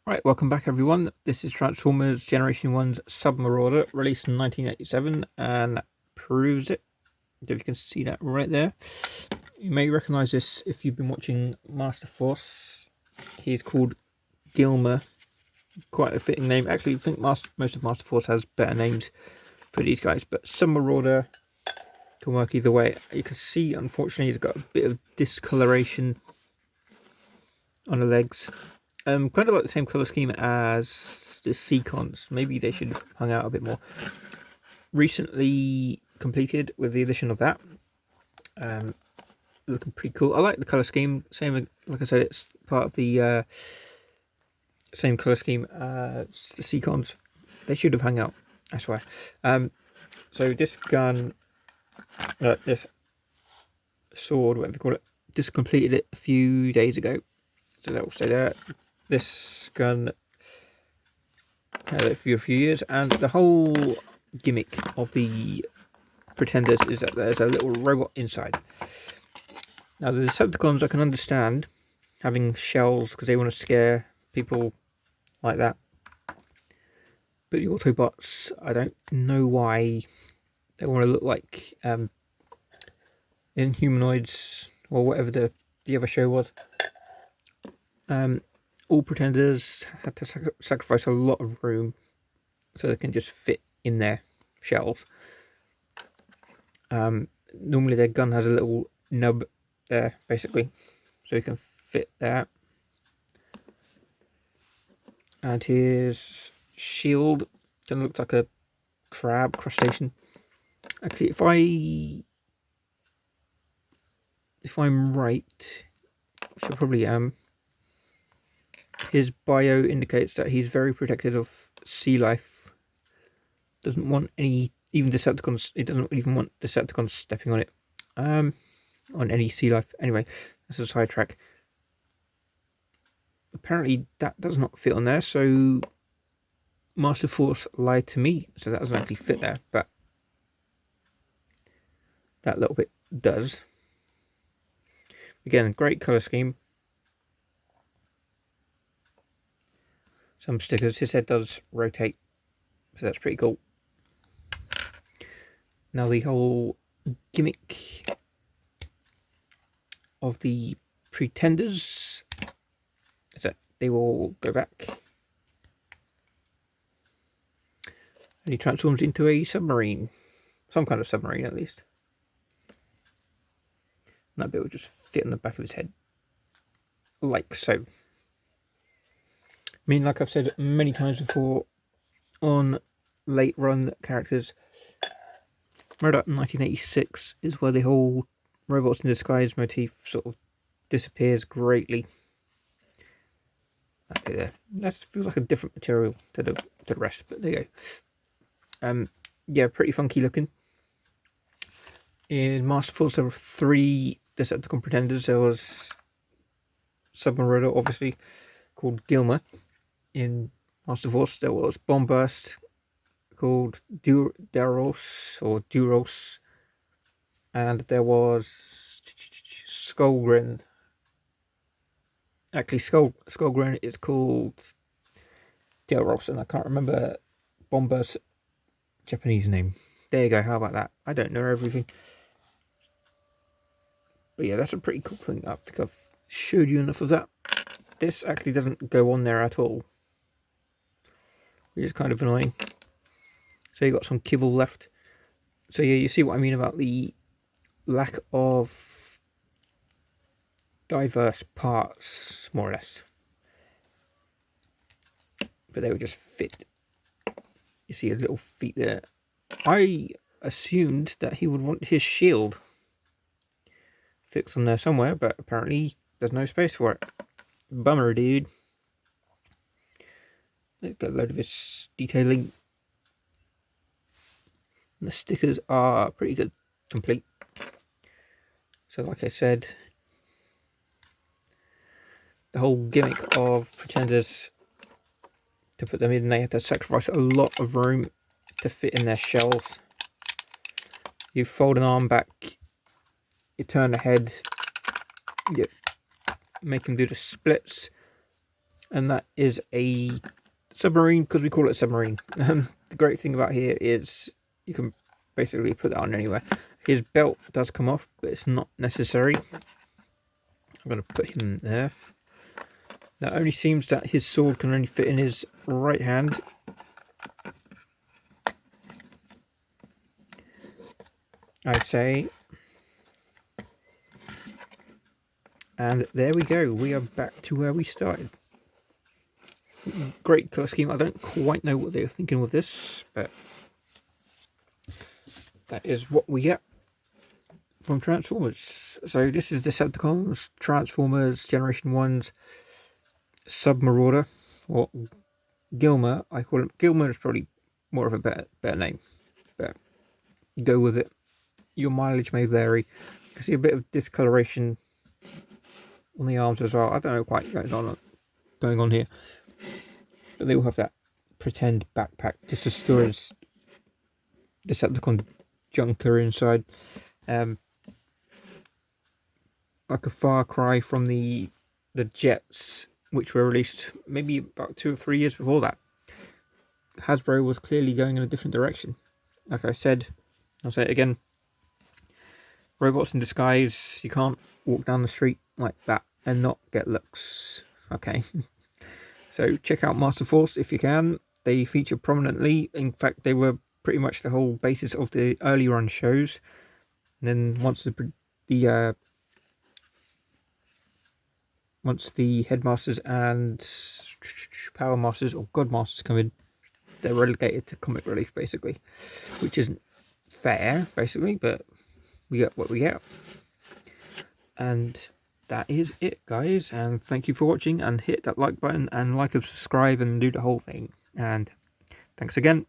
Right, welcome back everyone. This is Transformers Generation 1's Submarauder, released in 1987, and proves it. If you can see that right there. You may recognise this if you've been watching Master Force. He's called Gilmer. Quite a fitting name. Actually, I think most of Master Force has better names for these guys, but Submarauder can work either way. You can see, unfortunately, he's got a bit of discoloration on the legs. Kind of like the same colour scheme as the Seacons. Maybe they should have hung out a bit more. Recently completed with the addition of that. Looking pretty cool. I like the colour scheme. Same, like I said, it's part of the same colour scheme as the Seacons. They should have hung out, I swear. So this gun, this sword, whatever you call it, just completed it a few days ago. So that will stay there. This gun had it for a few years, and the whole gimmick of the Pretenders is that there's a little robot inside. Now the Decepticons I can understand having shells because they want to scare people like that, but the Autobots, I don't know why they want to look like Inhumanoids or whatever the other show was. All Pretenders had to sacrifice a lot of room so they can just fit in their shells. Normally their gun has a little nub there, basically, so you can fit that. And his shield kind of looks like a crab crustacean. Actually, if I'm right, which I probably am, his bio indicates that he's very protective of sea life. Doesn't want any, even Decepticons. It doesn't even want Decepticons stepping on it. On any sea life. Anyway, that's a sidetrack. Apparently, that does not fit on there. So Master Force lied to me. So that doesn't actually fit there, but that little bit does. Again, great color scheme. Some stickers. His head does rotate, so that's pretty cool. Now the whole gimmick of the Pretenders is that they will go back and he transforms into a submarine. Some kind of submarine, at least. And that bit will just fit on the back of his head. Like so. I mean, like I've said many times before on late run characters, Murdoch 1986 is where the whole robots in disguise motif sort of disappears greatly. That bit there. That feels like a different material to the rest, but there you go. Yeah, pretty funky looking. In Master Force there were 3 Decepticon Pretenders. There was Submarauder, obviously, called Gilmer. In Master Force there was Bombburst, called Duros, and there was Skullgrin. Actually, Skullgrin is called Delros, and I can't remember Bombburst's Japanese name. There you go. How about that? I don't know everything, but yeah, that's a pretty cool thing. I think I've showed you enough of that. This actually doesn't go on there at all, which is kind of annoying. So you got some kibble left. So yeah, you see what I mean about the lack of diverse parts, more or less. But they would just fit. You see his little feet there. I assumed that he would want his shield fixed on there somewhere, but apparently there's no space for it. Bummer, dude. Let's get a load of his detailing. And the stickers are pretty good, complete. So like I said, the whole gimmick of Pretenders, to put them in, they have to sacrifice a lot of room to fit in their shells. You fold an arm back, you turn the head, you make them do the splits, and that is a submarine because we call it submarine. The great thing about here is you can basically put that on anywhere. His belt does come off, but it's not necessary. I'm going to put him there. Now, it only seems that his sword can only fit in his right hand. I'd say. And there we go. We are back to where we started. Great colour scheme. I don't quite know what they were thinking with this, but that is what we get from Transformers. So this is Decepticons, Transformers, Generation 1's Submarauder, or Gilmer. I call him Gilmer is probably more of a better name, but go with it. Your mileage may vary. You can see a bit of discoloration on the arms as well. I don't know quite what's going on here, but they all have that pretend backpack just to store his Decepticon junker inside. Like a far cry from the jets, which were released maybe about 2 or 3 years before that. Hasbro was clearly going in a different direction. Like I said, I'll say it again, robots in disguise. You can't walk down the street like that and not get looks. Okay. So check out Master Force if you can. They feature prominently. In fact, they were pretty much the whole basis of the early run shows. And then once the Headmasters and Power Masters or Godmasters come in, they're relegated to comic relief basically, which isn't fair basically, but we get what we get. And that is it, guys, and thank you for watching, and hit that like button and like and subscribe and do the whole thing, and thanks again.